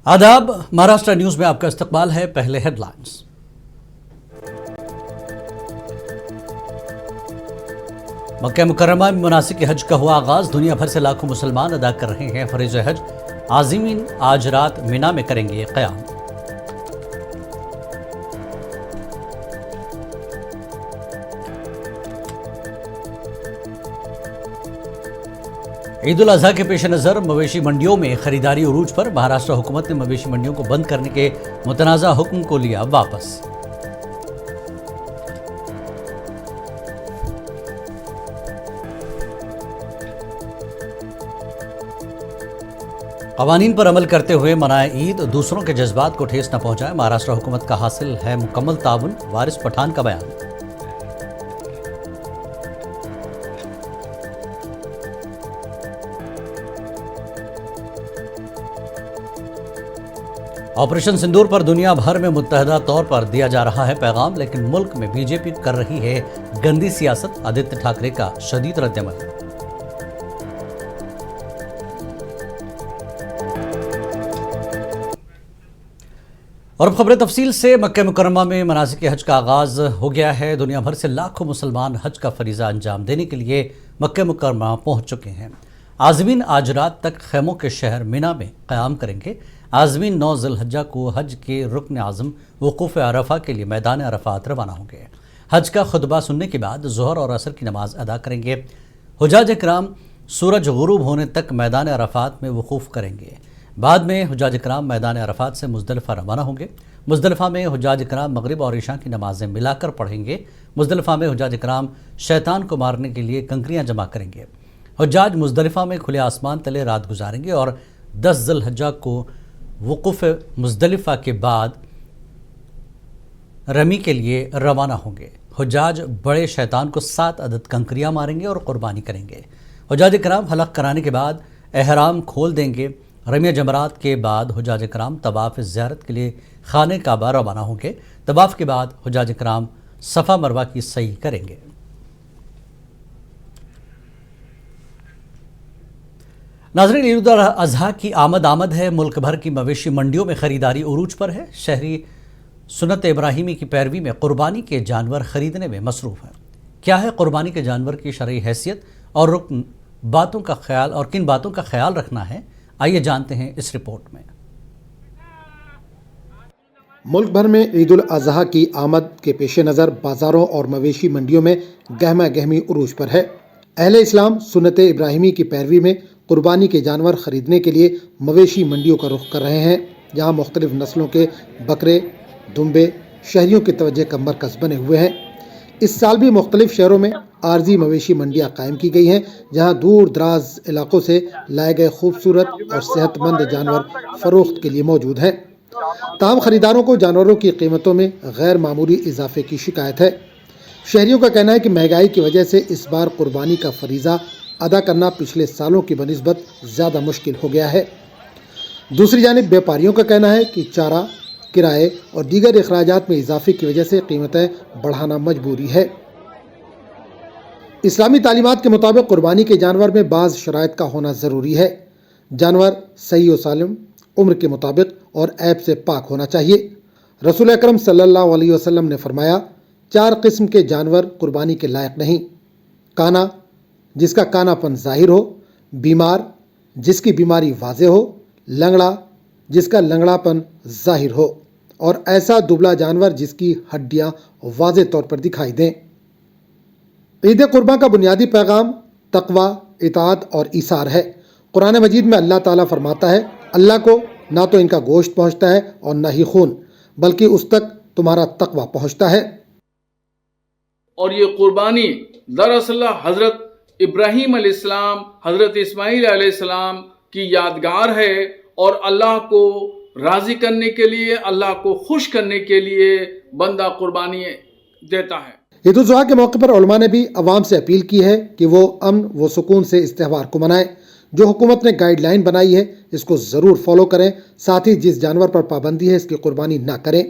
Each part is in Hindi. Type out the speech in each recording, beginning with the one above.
आदाब, महाराष्ट्र न्यूज में आपका इस्तकबाल है। पहले हेडलाइंस। मक्का मुकर्रमा में मनासिक हज का हुआ आगाज। दुनिया भर से लाखों मुसलमान अदा कर रहे हैं फरीज़ हज। आज़मीन आज रात मिना में करेंगे क़याम। ईद उल अज़हा के पेश नज़र मवेशी मंडियों में खरीदारी उरूज पर। महाराष्ट्र हुकूमत ने मवेशी मंडियों को बंद करने के मुतनाज़ा हुक्म को लिया वापस। क़वानीन पर अमल करते हुए मनाए ईद, दूसरों के जज्बात को ठेस न पहुंचाए। महाराष्ट्र हुकूमत का हासिल है मुकम्मल ताउन। वारिस पठान का बयान। ऑपरेशन सिंदूर पर दुनिया भर में मुत्तहदा तौर पर दिया जा रहा है पैगाम, लेकिन मुल्क में बीजेपी कर रही है गंदी सियासत। आदित्य ठाकरे का शदीद रद्दअमल। और अब खबरें तफसील से। मक्का मुकर्रमा में मनासिक हज का आगाज हो गया है। दुनिया भर से लाखों मुसलमान हज का फरीज़ा अंजाम देने के लिए मक्का मुकर्रमा पहुंच चुके हैं। आज़मीन आज रात तक खैमों के शहर मिना में क़याम करेंगे। आज़मीन 9 ज़िलहज्जा को हज के रुकन आज़म वक़ूफ़ अरफ़ा के लिए मैदान अरफ़ात रवाना होंगे। हज का खुतबा सुनने के बाद ज़ोहर और असर की नमाज अदा करेंगे। हुजाज इकराम सूरज गुरूब होने तक मैदान अरफ़ात में वक़ूफ़ करेंगे। बाद में हुजाज इकराम मैदान अरफ़ात से मुज़दलिफ़ा रवाना होंगे। मुज़दलिफ़ा में हुजाज इकराम मगरिब और इशा की नमाज़ें मिलाकर पढ़ेंगे। मुज़दलिफ़ा में हुजाज इकराम शैतान को मारने के लिए कंकरियाँ जमा करेंगे। हुजाज मुज़दलिफ़ा में खुले आसमान तले रात गुजारेंगे और 10 ज़िलहज्जा को वक़ूफ़ मुज़दलिफ़ा के बाद रमी के लिए रवाना होंगे। हुजाज बड़े शैतान को 7 अदद कंकरियाँ मारेंगे और क़ुरबानी करेंगे। हुजाज इकराम हलक़ कराने के बाद एहराम खोल देंगे। रमिया जमरात के बाद हुजाज इकराम तवाफ़ ज़ियारत के लिए खाने काबा रवाना होंगे। तवाफ़ के बाद हुजाज इकराम सफ़ा मरवा की सई करेंगे। नाज़रीन, ईद उल अज़हा की आमद है। मुल्क भर की मवेशी मंडियों में ख़रीदारी उरूज पर है। शहरी सुन्नत इब्राहिमी की पैरवी में क़ुरबानी के जानवर ख़रीदने में मसरूफ़ है। क्या है क़ुरबानी के जानवर की शरई हैसियत और रुकन बातों का ख्याल और किन बातों का ख्याल रखना है, आइए जानते हैं इस रिपोर्ट में। मुल्क भर में ईद उल अज़हा की आमद के पेश नज़र बाज़ारों और मवेशी मंडियों में गहमा गहमी उरूज पर है। अहले इस्लाम सुन्नत इब्राहिमी की पैरवी में कुर्बानी के जानवर ख़रीदने के लिए मवेशी मंडियों का रुख कर रहे हैं, जहां मुख्तलिफ नस्लों के बकरे दुम्बे शहरियों की तवज्जो का मरकज़ बने हुए हैं। इस साल भी मुख्तलिफ शहरों में आर्जी मवेशी मंडियां कायम की गई हैं, जहां दूर दराज इलाकों से लाए गए खूबसूरत और सेहतमंद जानवर फ़रोख्त के लिए मौजूद हैं। ताहम ख़रीदारों को जानवरों की कीमतों में गैर मामूली इजाफे की शिकायत है। शहरियों का कहना है कि महंगाई की वजह से इस बार कुर्बानी का फरीज़ा अदा करना पिछले सालों की बनिस्बत ज़्यादा मुश्किल हो गया है। दूसरी जानिब व्यापारियों का कहना है कि चारा, किराए और दीगर अखराजात में इजाफे की वजह से कीमतें बढ़ाना मजबूरी है। इस्लामी तालीमात के मुताबिक कुर्बानी के जानवर में बाज़ शराइत का होना ज़रूरी है। जानवर सही व सालिम, उम्र के मुताबिक और ऐब से पाक होना चाहिए। रसूल अकरम सल्लल्लाहु अलैहि वसल्लम ने फरमाया, 4 किस्म के जानवर कुर्बानी के लायक नहीं। काना, जिसका कानापन जाहिर हो, बीमार, जिसकी बीमारी वाज़े हो, लंगड़ा, जिसका लंगड़ापन जाहिर हो, और ऐसा दुबला जानवर जिसकी हड्डियां वाज़े तौर पर दिखाई दें। ईद कुर्बान का बुनियादी पैगाम तक़वा, इताअत और ईसार है। कुरान मजीद में अल्लाह ताला फरमाता है, अल्लाह को ना तो इनका गोश्त पहुँचता है और न ही खून, बल्कि उस तक तुम्हारा तक़वा पहुँचता है। और ये कुर्बानी दरअसल हज़रत इब्राहीम अलैहिस्सलाम, हज़रत इस्माईल अलैहिस्सलाम की यादगार है और अल्लाह को राज़ी करने के लिए, अल्लाह को खुश करने के लिए बंदा कुर्बानी देता है। ईद उल अज़हा के मौके पर उलमा ने भी अवाम से अपील की है कि वो अमन व सुकून से इस त्यौहार को मनाएं। जो हुकूमत ने गाइडलाइन बनाई है इसको ज़रूर फॉलो करें। साथ ही जिस जानवर पर पाबंदी है इसकी कुर्बानी ना करें।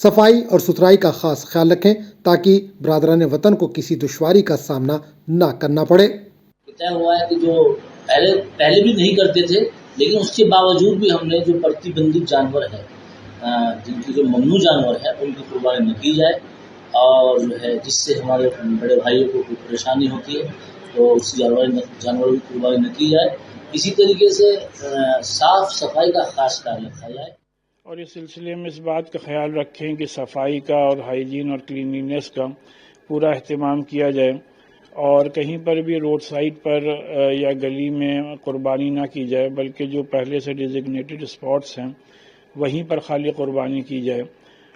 सफाई और सुथराई का खास ख्याल रखें ताकि बरादरान वतन को किसी दुश्वारी का सामना ना करना पड़े। तय हुआ है कि जो पहले भी नहीं करते थे लेकिन उसके बावजूद भी हमने जो प्रतिबंधित जानवर है, जिनके जो ममनू जानवर है, उनकी कुर्बानी न की जाए, और जो है जिससे हमारे बड़े भाइयों को कोई परेशानी होती है तो उस जानवरों की कुर्बानी न की जाए। इसी तरीके से साफ सफाई का खास ख्याल रखा जाए। और इस सिलसिले में इस बात का ख्याल रखें कि सफाई का और हाइजीन और क्लीनिनेस का पूरा अहतमाम किया जाए, और कहीं पर भी रोड साइड पर या गली में कुर्बानी ना की जाए, बल्कि जो पहले से डिजिग्नेटेड स्पॉट्स हैं वहीं पर खाली कुर्बानी की जाए।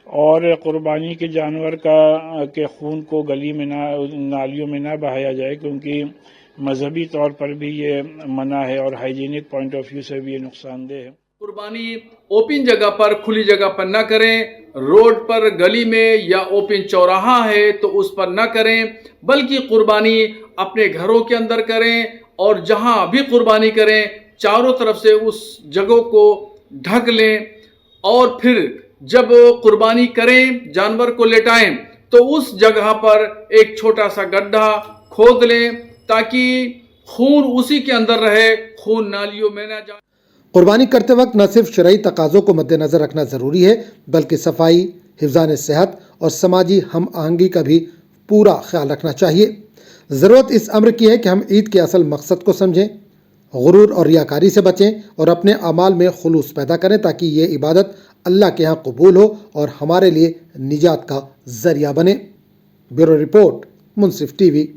और कुर्बानी के जानवर के खून को गली में नालियों में ना बहाया जाए, क्योंकि मजहबी तौर पर भी ये मना है और हाइजीनिक पॉइंट ऑफ व्यू से भी ये नुकसानदेह है। कुर्बानी ओपन जगह पर, खुली जगह पर न करें। रोड पर, गली में या ओपन चौराहा है तो उस पर न करें, बल्कि कुर्बानी अपने घरों के अंदर करें। और जहां भी कुर्बानी करें चारों तरफ से उस जगह को ढक लें, और फिर जब कुर्बानी करें, जानवर को लेटाएं, तो उस जगह पर एक छोटा सा गड्ढा खोद लें ताकि खून उसी के अंदर रहे, खून नालियों में न जाए। कुर्बानी करते वक्त न सिर्फ शरई तकाज़ों को मद्देनज़र रखना ज़रूरी है, बल्कि सफाई, हिफ्ज़ान सेहत और समाजी हम आहंगी का भी पूरा ख्याल रखना चाहिए। ज़रूरत इस अम्र की है कि हम ईद के असल मकसद को समझें, गुरूर और रियाकारी से बचें और अपने अमाल में खुलूस पैदा करें, ताकि ये इबादत अल्लाह के यहाँ कबूल हो और हमारे लिए निजात का ज़रिया बने। ब्यूरो रिपोर्ट, मुंसिफ टीवी।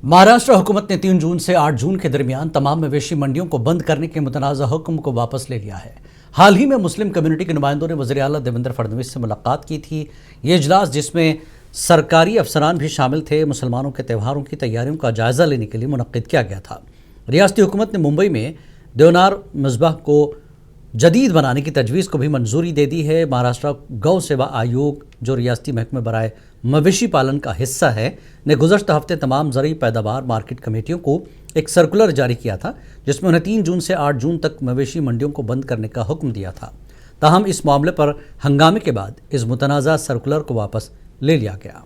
महाराष्ट्र हुकूमत ने 3 जून से 8 जून के दरमियान तमाम मवेशी मंडियों को बंद करने के मुतनाज़ा हुक्म को वापस ले लिया है। हाल ही में मुस्लिम कम्युनिटी के नुमाइंदों ने वज़ीर आला देवेंद्र फडणवीस से मुलाकात की थी। ये इजलास, जिसमें सरकारी अफसरान भी शामिल थे, मुसलमानों के त्योहारों की तैयारियों का जायज़ा लेने के लिए मुनक्किद किया गया था। रियासती हुकूमत ने मुंबई में देवनार मज़बह को जदीद बनाने की तजवीज़ को भी मंजूरी दे दी है। महाराष्ट्र गौ सेवा आयोग, जो रियासती महकमे बराए मवेशी पालन का हिस्सा है, ने गुज़श्ता हफ्ते तमाम ज़रूरी पैदावार मार्केट कमेटियों को एक सर्कुलर जारी किया था, जिसमें उन्हें 3 जून से 8 जून तक मवेशी मंडियों को बंद करने का हुक्म दिया था। ताहम इस मामले पर हंगामे के बाद इस मुतनाज़ा सर्कुलर को वापस ले लिया गया।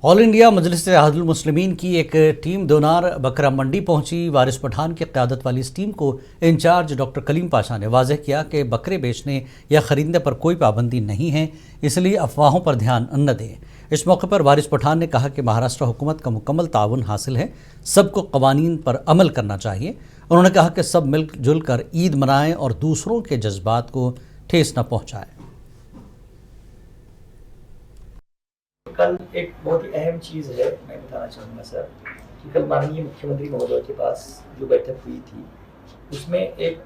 ऑल इंडिया मजलिस इत्तेहादुल मुस्लिमीन की एक टीम देवनार बकरा मंडी पहुंची। वारिस पठान की क़यादत वाली इस टीम को इंचार्ज डॉक्टर कलीम पाशा ने वाज़ेह किया कि बकरे बेचने या ख़रीदने पर कोई पाबंदी नहीं है, इसलिए अफवाहों पर ध्यान न दें। इस मौके पर वारिस पठान ने कहा कि महाराष्ट्र हुकूमत का मुकम्मल ताउन हासिल है, सबको क़वानीन पर अमल करना चाहिए। उन्होंने कहा कि सब मिलजुल कर ईद मनाएँ और दूसरों के जज्बात को ठेस न पहुँचाएँ। कल एक बहुत ही अहम चीज़ है, मैं बताना चाहूँगा सर, कि कल माननीय मुख्यमंत्री महोदय के पास जो बैठक हुई थी, उसमें एक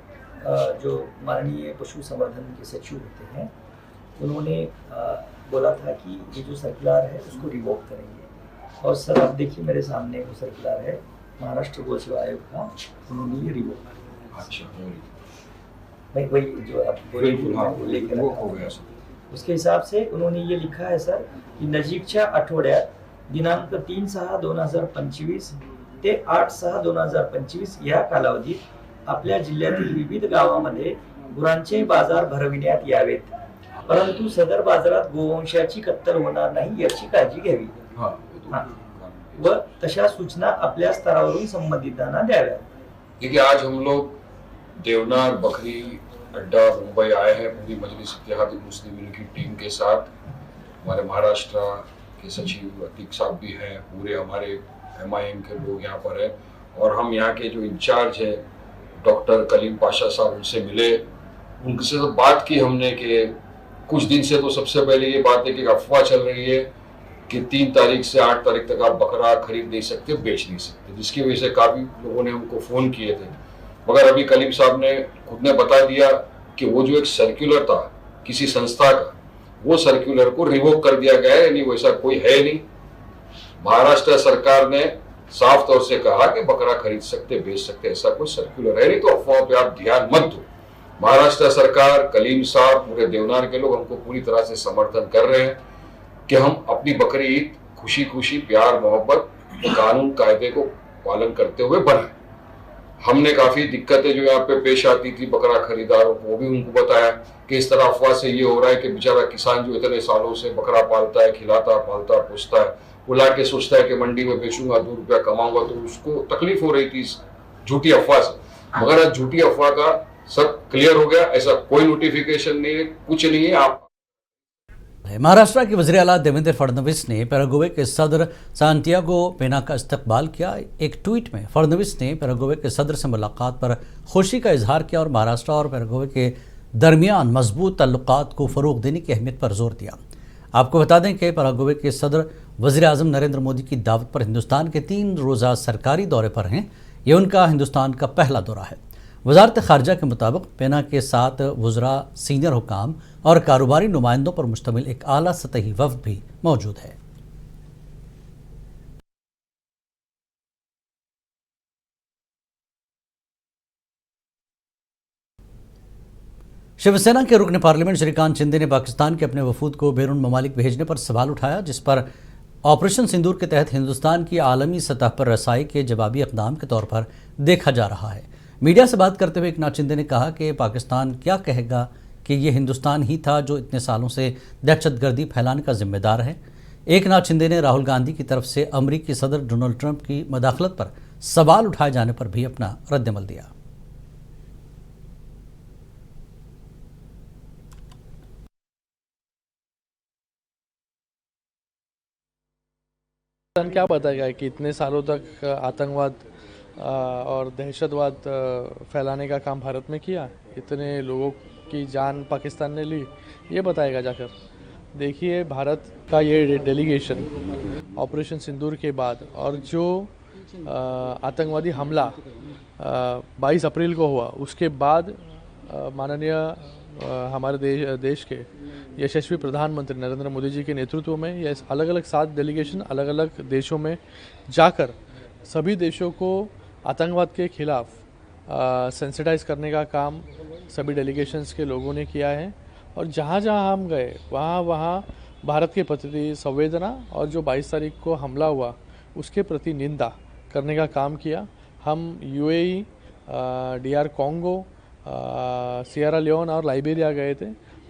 जो माननीय पशु संवर्धन के सचिव होते हैं, उन्होंने बोला था कि ये जो सर्कुलर है उसको रिवोक करेंगे। और सर आप देखिए मेरे सामने वो सर्कुलर है महाराष्ट्र गौ सेवा आयोग का, उन्होंने ये रिवोक किया। वही जो आप लेकर हो गया सर, उसके हिसाब से उन्होंने ये लिखा है सर की नजीकच्या आठवड्यात दिनांक 3/6/2025 ते 8/6/2025 या कालावधीत आपल्या जिल्ह्यातील विविध गावांमध्ये गुरांचे बाजार भरविण्यात यावेत, परंतु सदर बाजारात गोवंशाची कत्तल होणार नाही याची काळजी घ्यावी व तशा सूचना आपल्या स्तरावरून संबंधितांना द्याव्यात। देखिए, आज हम लोग देवनार बकरी अड्डा मुंबई आए हैं पूरी मजलिस इत्तेहादुल मुस्लिमीन की टीम के साथ। हमारे महाराष्ट्र के सचिव अतीक साहब भी हैं, पूरे हमारे MIM के लोग यहाँ पर हैं, और हम यहाँ के जो इंचार्ज है डॉक्टर कलीम पाशा साहब, उनसे मिले, उनसे तो बात की हमने कि कुछ दिन से तो सबसे पहले ये बात है कि अफवाह चल रही है कि 3 तारीख से 8 तारीख तक आप बकरा खरीद नहीं सकते, बेच नहीं सकते, जिसकी वजह से काफ़ी लोगों ने हमको फ़ोन किए थे। मगर अभी कलीम साहब ने खुद ने बता दिया कि वो जो एक सर्कुलर था किसी संस्था का, वो सर्कुलर को रिवोक कर दिया गया है, यानी वैसा कोई है नहीं। महाराष्ट्र सरकार ने साफ तौर से कहा कि बकरा खरीद सकते, बेच सकते, ऐसा कोई सर्कुलर है नहीं, तो अफवाह पे आप ध्यान मत दो। महाराष्ट्र सरकार, कलीम साहब, पूरे देवनार के लोग हमको पूरी तरह से समर्थन कर रहे हैं कि हम अपनी बकरी ईद खुशी खुशी, प्यार मोहब्बत, कानून कायदे को पालन करते हुए बनाएं। हमने काफी दिक्कतें जो यहाँ पे पेश आती थी बकरा खरीदारों को, वो भी उनको बताया कि इस तरह अफवाह से ये हो रहा है कि बेचारा किसान जो इतने सालों से बकरा पालता है, खिलाता पालता पोसता है, वो ला के सोचता है कि मंडी में बेचूंगा 2 रुपया कमाऊंगा, तो उसको तकलीफ हो रही थी इस झूठी अफवाह से। मगर आज झूठी अफवाह का सब क्लियर हो गया, ऐसा कोई नोटिफिकेशन नहीं है, कुछ नहीं है। आप महाराष्ट्र के वज़ीर आला देवेंद्र फडणवीस ने पैराग्वे के सदर सांटियागो पेना का इस्तकबाल किया। एक ट्वीट में फडणवीस ने पैराग्वे के सदर से मुलाकात पर खुशी का इजहार किया और महाराष्ट्र और पैराग्वे के दरमियान मजबूत ताल्लुकात को फ़रोग देने की अहमियत पर जोर दिया। आपको बता दें कि पैराग्वे के सदर वज़ीर आज़म नरेंद्र मोदी की दावत पर हिंदुस्तान के 3 रोज़ा सरकारी दौरे पर हैं। ये उनका हिंदुस्तान का पहला दौरा है। वजारत ख़ारजा के मुताबिक पेना के साथ वज़रा, सीनियर हुकाम और कारोबारी नुमाइंदों पर मुश्तमिल एक आला सतही वफ़द भी मौजूद है। शिवसेना के रुकन पार्लियामेंट श्रीकांत शिंदे ने पाकिस्तान के अपने वफूद को बैरून ममालिक भेजने पर सवाल उठाया, जिस पर ऑपरेशन सिंदूर के तहत हिंदुस्तान की आलमी सतह पर रसाई के जवाबी इक़दाम के तौर पर देखा जा रहा है। मीडिया से बात करते हुए एकनाथ शिंदे ने कहा कि पाकिस्तान क्या कहेगा कि ये हिंदुस्तान ही था जो इतने सालों से दहशतगर्दी फैलाने का जिम्मेदार है। एकनाथ शिंदे ने राहुल गांधी की तरफ से अमरीकी सदर डोनाल्ड ट्रंप की मदाखलत पर सवाल उठाए जाने पर भी अपना रद्दमल दिया। क्या बताएगा कि इतने सालों तक आतंकवाद और दहशतवाद फैलाने का काम भारत में किया, इतने लोगों की जान पाकिस्तान ने ली, ये बताएगा जाकर। देखिए, भारत का ये डेलीगेशन ऑपरेशन सिंदूर के बाद और जो आतंकवादी हमला 22 अप्रैल को हुआ, उसके बाद माननीय हमारे देश के यशस्वी प्रधानमंत्री नरेंद्र मोदी जी के नेतृत्व में ये अलग अलग 7 डेलीगेशन अलग अलग देशों में जाकर सभी देशों को आतंकवाद के खिलाफ सेंसिटाइज करने का काम सभी डेलीगेशंस के लोगों ने किया है। और जहाँ जहाँ हम गए वहाँ भारत के प्रति संवेदना और जो 22 तारीख को हमला हुआ उसके प्रति निंदा करने का काम किया। हम UAE, DR Congo, Sierra Leone और लाइबेरिया गए थे।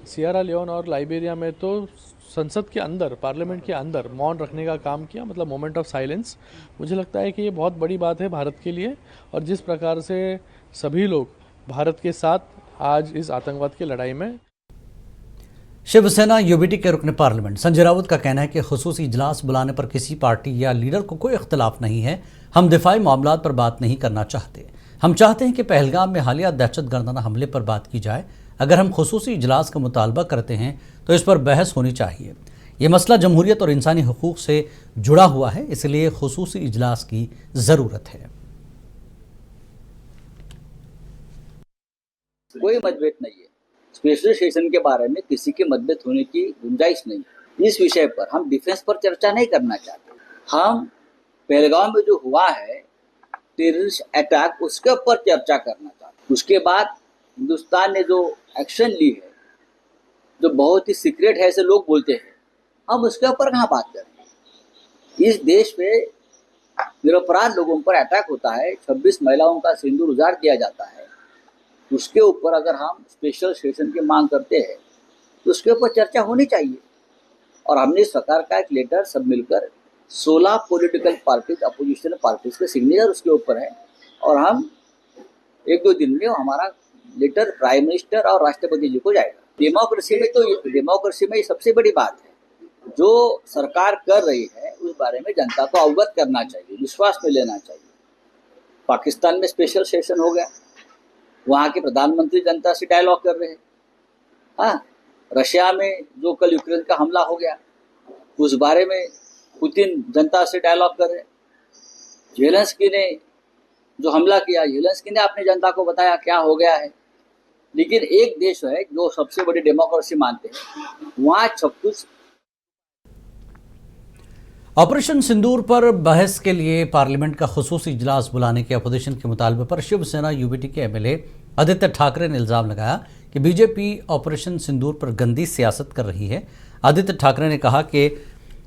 सियरा लियोन और लाइबेरिया में तो संसद के अंदर, पार्लियामेंट के अंदर मौन रखने का काम किया, मतलब मोमेंट ऑफ साइलेंस। मुझे लगता है कि ये बहुत बड़ी बात है भारत के लिए, और जिस प्रकार से सभी लोग भारत के साथ आज इस आतंकवाद की लड़ाई में। शिवसेना यूबीटी के रुकन पार्लियामेंट संजय राउत का कहना है कि खुसूसी इजलास बुलाने पर किसी पार्टी या लीडर को कोई इख्तलाफ नहीं है। हम दिफाई मामलात पर बात नहीं करना चाहते। हम चाहते हैं कि पहलगाम में हालिया दहशतगर्दाना हमले पर बात की जाए। अगर हम खुसूसी इजलास का मुतालबा करते हैं तो इस पर बहस होनी चाहिए। ये मसला जमहूरियत और इंसानी हुकूक से जुड़ा हुआ है, इसलिए खुसूसी इजलास की ज़रूरत है। कोई मतभेद नहीं है। स्पेशल सेशन के बारे में किसी के मतभेद होने की गुंजाइश नहीं है। इस विषय पर हम डिफेंस पर चर्चा नहीं करना चाहते। हम पहलगाम में जो हुआ है टेररिस्ट अटैक, उसके ऊपर चर्चा करना चाहते। उसके बाद हिंदुस्तान ने जो एक्शन ली है, जो बहुत ही सीक्रेट है ऐसे लोग बोलते हैं, हम उसके ऊपर कहाँ बात करें। इस देश में निरपराध लोगों पर अटैक होता है, 26 महिलाओं का सिंदूर उजाड़ दिया जाता है। उसके ऊपर अगर हम स्पेशल सेशन की मांग करते हैं तो उसके ऊपर चर्चा होनी चाहिए। और हमने सरकार का एक लेटर सब मिलकर 16 पॉलिटिकल पार्टीज, अपोजिशन पार्टीज के सिग्नेचर उसके ऊपर है, और हम 1-2 दिन में हमारा लेटर प्राइम मिनिस्टर और राष्ट्रपति जी को जाएगा। डेमोक्रेसी में सबसे बड़ी बात है, जो सरकार कर रही है उस बारे में जनता को अवगत करना चाहिए, विश्वास में लेना चाहिए। पाकिस्तान में स्पेशल सेशन हो गया, वहाँ के प्रधानमंत्री जनता से डायलॉग कर रहे हैं। हाँ, रशिया में जो कल यूक्रेन का हमला हो गया उस बारे में पुतिन जनता से डायलॉग कर रहे हैं। जेलेंस्की ने जो हमला किया, जेलेंस्की ने अपने जनता को बताया क्या हो गया है। लेकिन एक देश है जो सबसे बड़ी डेमोक्रेसी मानते हैं, वहाँ 36। ऑपरेशन सिंदूर पर बहस के लिए पार्लियामेंट का खुसूसी इजलास बुलाने के अपोजिशन के मुतालबे पर शिवसेना यूबीटी के एमएलए आदित्य ठाकरे ने इल्ज़ाम लगाया कि बीजेपी ऑपरेशन सिंदूर पर गंदी सियासत कर रही है। आदित्य ठाकरे ने कहा कि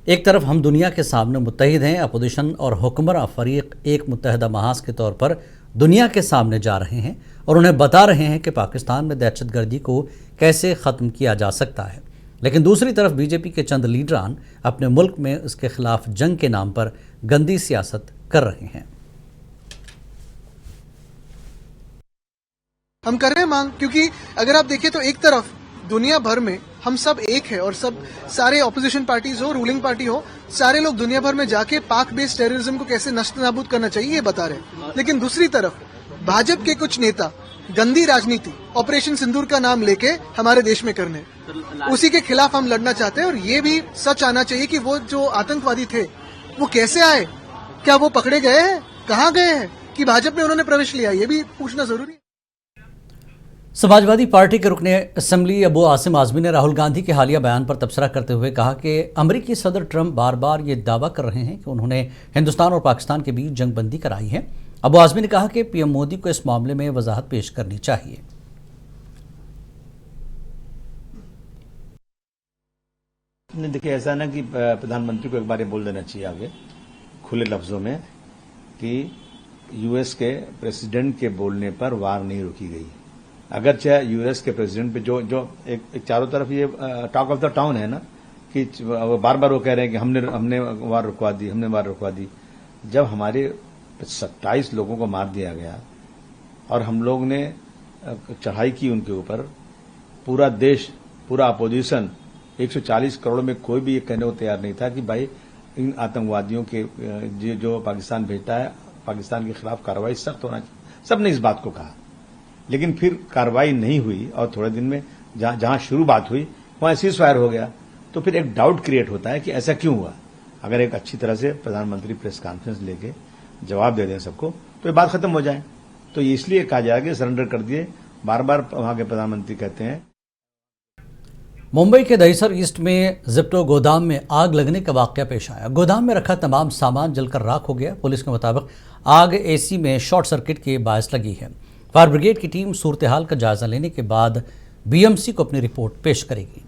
एक तरफ हम दुनिया के सामने मुत्तहिद हैं, अपोजिशन और हुक्मरान फरीक एक मुत्तहदा महाज के तौर पर दुनिया के सामने जा रहे हैं और उन्हें बता रहे हैं कि पाकिस्तान में दहशतगर्दी को कैसे ख़त्म किया जा सकता है। लेकिन दूसरी तरफ बीजेपी के चंद लीडरान अपने मुल्क में इसके खिलाफ जंग के नाम पर गंदी सियासत कर रहे हैं। हम कर रहे हैं मांग, क्योंकि अगर आप देखें तो एक तरफ दुनिया भर में हम सब एक है और सब सारे ऑपोजिशन पार्टीज हो, रूलिंग पार्टी हो, सारे लोग दुनिया भर में जाके पाक बेस्ड टेररिज्म को कैसे नष्ट नाबूद करना चाहिए ये बता रहे हैं। लेकिन दूसरी तरफ भाजपा के कुछ नेता गंदी राजनीति ऑपरेशन सिंदूर का नाम लेके हमारे देश में करने, उसी के खिलाफ हम लड़ना चाहते हैं। और ये भी सच आना चाहिए कि वो जो आतंकवादी थे वो कैसे आए, क्या वो पकड़े गए हैं, कहाँ गए हैं, कि भाजपा में उन्होंने प्रवेश लिया, ये भी पूछना जरूरी है। समाजवादी पार्टी के रुकने असेंबली अबू आसिम आजमी ने राहुल गांधी के हालिया बयान पर तबसरा करते हुए कहा कि अमेरिकी सदर ट्रंप बार बार ये दावा कर रहे हैं कि उन्होंने हिंदुस्तान और पाकिस्तान के बीच जंगबंदी कराई है। अबू आजमी ने कहा कि पीएम मोदी को इस मामले में वजाहत पेश करनी चाहिए। देखिए, ऐसा ना कि प्रधानमंत्री को एक बार ये बोल देना चाहिए आगे खुले लफ्जों में कि यूएस के प्रेसिडेंट के बोलने पर वार नहीं रोकी गई। अगर चाहे यूएस के प्रेसिडेंट पे जो एक चारों तरफ ये टॉक ऑफ द टाउन है ना कि बार बार वो कह रहे हैं कि हमने वार रुकवा दी, हमने वार रुकवा दी। जब हमारे 27 लोगों को मार दिया गया और हम लोग ने चढ़ाई की उनके ऊपर, पूरा देश, पूरा अपोजिशन 140 करोड़ में कोई भी ये कहने को तैयार नहीं था कि भाई इन आतंकवादियों के जो पाकिस्तान भेजता है, पाकिस्तान के खिलाफ कार्रवाई सख्त होना चाहिए। सबने इस बात को कहा, लेकिन फिर कार्रवाई नहीं हुई और थोड़े दिन में जहां शुरू बात हुई वहां सीज फायर हो गया। तो फिर एक डाउट क्रिएट होता है कि ऐसा क्यों हुआ। अगर एक अच्छी तरह से प्रधानमंत्री प्रेस कॉन्फ्रेंस लेके जवाब दे दें सबको तो ये बात खत्म हो जाए। तो ये इसलिए कहा जाए कि सरेंडर कर दिए, बार बार वहां के प्रधानमंत्री कहते हैं। मुंबई के दहिसर ईस्ट में जिप्टो गोदाम में आग लगने का वाकया पेश आया। गोदाम में रखा तमाम सामान जलकर राख हो गया। पुलिस के मुताबिक आग एसी में शॉर्ट सर्किट के बायस लगी है। फायर ब्रिगेड की टीम सूरत हाल का जायजा लेने के बाद बीएमसी को अपनी रिपोर्ट पेश करेगी।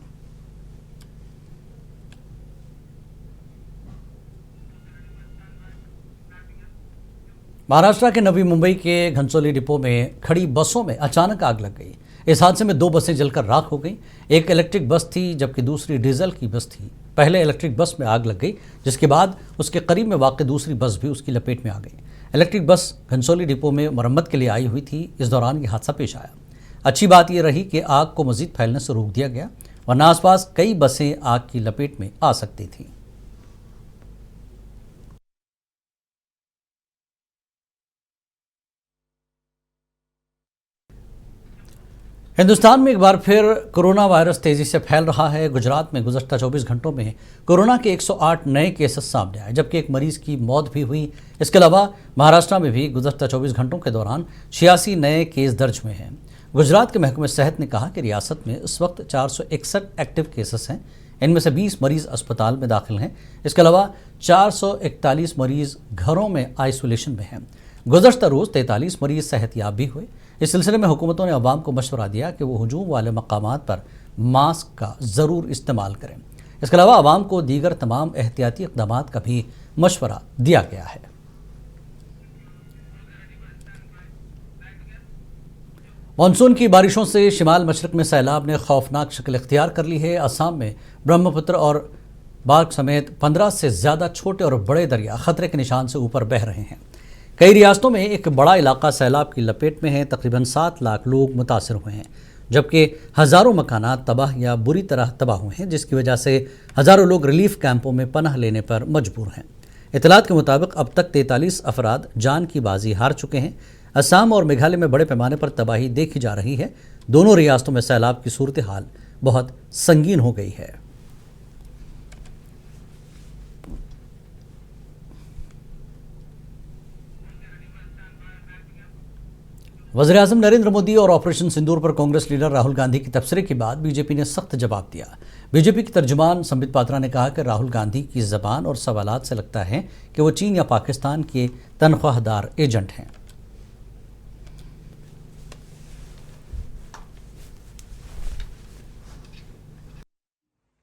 महाराष्ट्र के नवी मुंबई के घनसोली डिपो में खड़ी बसों में अचानक आग लग गई। इस हादसे में 2 बसें जलकर राख हो गई। एक इलेक्ट्रिक बस थी जबकि दूसरी डीजल की बस थी। पहले इलेक्ट्रिक बस में आग लग गई, जिसके बाद उसके करीब में वाक़ दूसरी बस भी उसकी लपेट में आ गई। इलेक्ट्रिक बस घनसोली डिपो में मरम्मत के लिए आई हुई थी। इस दौरान ये हादसा पेश आया। अच्छी बात यह रही कि आग को मजीद फैलने से रोक दिया गया, वरना आसपास कई बसें आग की लपेट में आ सकती थीं। हिंदुस्तान में एक बार फिर कोरोना वायरस तेजी से फैल रहा है। गुजरात में गुज़श्ता 24 घंटों में कोरोना के 108 नए केसेस सामने आए, जबकि एक मरीज की मौत भी हुई। इसके अलावा महाराष्ट्र में भी गुज़श्ता 24 घंटों के दौरान 86 नए केस दर्ज हुए हैं। गुजरात के महकमे सेहत ने कहा कि रियासत में इस वक्त 461 एक्टिव केसेस हैं। इनमें से 20 मरीज अस्पताल में दाखिल हैं। इसके अलावा 441 मरीज घरों में आइसोलेशन में हैं। गुज़श्ता रोज़ 43 मरीज सेहतयाब भी हुए। इस सिलसिले में हुकूमतों ने अवाम को मशवरा दिया कि वो हुजूम वाले मकामात पर मास्क का ज़रूर इस्तेमाल करें। इसके अलावा अवाम को दीगर तमाम एहतियाती इक़दामात का भी मशवरा दिया गया है। मानसून की बारिशों से शिमाल मशरक़ में सैलाब ने खौफनाक शक्ल इख्तियार कर ली है। असम में ब्रह्मपुत्र और बाघ समेत 15 से ज़्यादा छोटे और बड़े दरिया खतरे के निशान से ऊपर बह रहे हैं। कई रियासतों में एक बड़ा इलाका सैलाब की लपेट में है। तकरीबन 7 लाख लोग मुतासिर हुए हैं, जबकि हज़ारों मकानात तबाह या बुरी तरह तबाह हुए हैं, जिसकी वजह से हज़ारों लोग रिलीफ कैंपों में पनाह लेने पर मजबूर हैं। इतलात के मुताबिक अब तक 43 अफराद जान की बाजी हार चुके हैं। असम और मेघालय में बड़े पैमाने पर तबाही देखी जा रही है। दोनों रियासतों में सैलाब की सूरत हाल बहुत संगीन हो गई है। वज़ीर-ए-आज़म नरेंद्र मोदी और ऑपरेशन सिंदूर पर कांग्रेस लीडर राहुल गांधी के तबसरे के बाद बीजेपी ने सख्त जवाब दिया। बीजेपी के तर्जुमान संबित पात्रा ने कहा कि राहुल गांधी की ज़बान और सवालात से लगता है कि वो चीन या पाकिस्तान के तनख्वाहदार एजेंट हैं।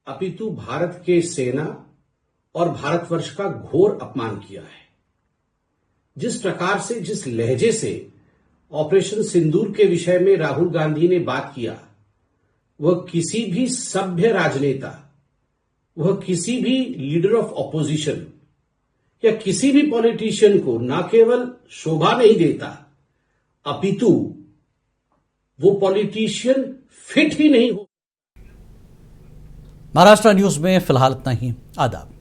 अपितु भारत के सेना और भारतवर्ष का घोर अपमान किया है। जिस प्रकार से, जिस लहजे से ऑपरेशन सिंदूर के विषय में राहुल गांधी ने बात किया, वह किसी भी सभ्य राजनेता, वह किसी भी लीडर ऑफ ऑपोजिशन या किसी भी पॉलिटिशियन को न केवल शोभा नहीं देता, अपितु वो पॉलिटिशियन फिट ही नहीं हो। महाराष्ट्र न्यूज में फिलहाल इतना ही। आदाब।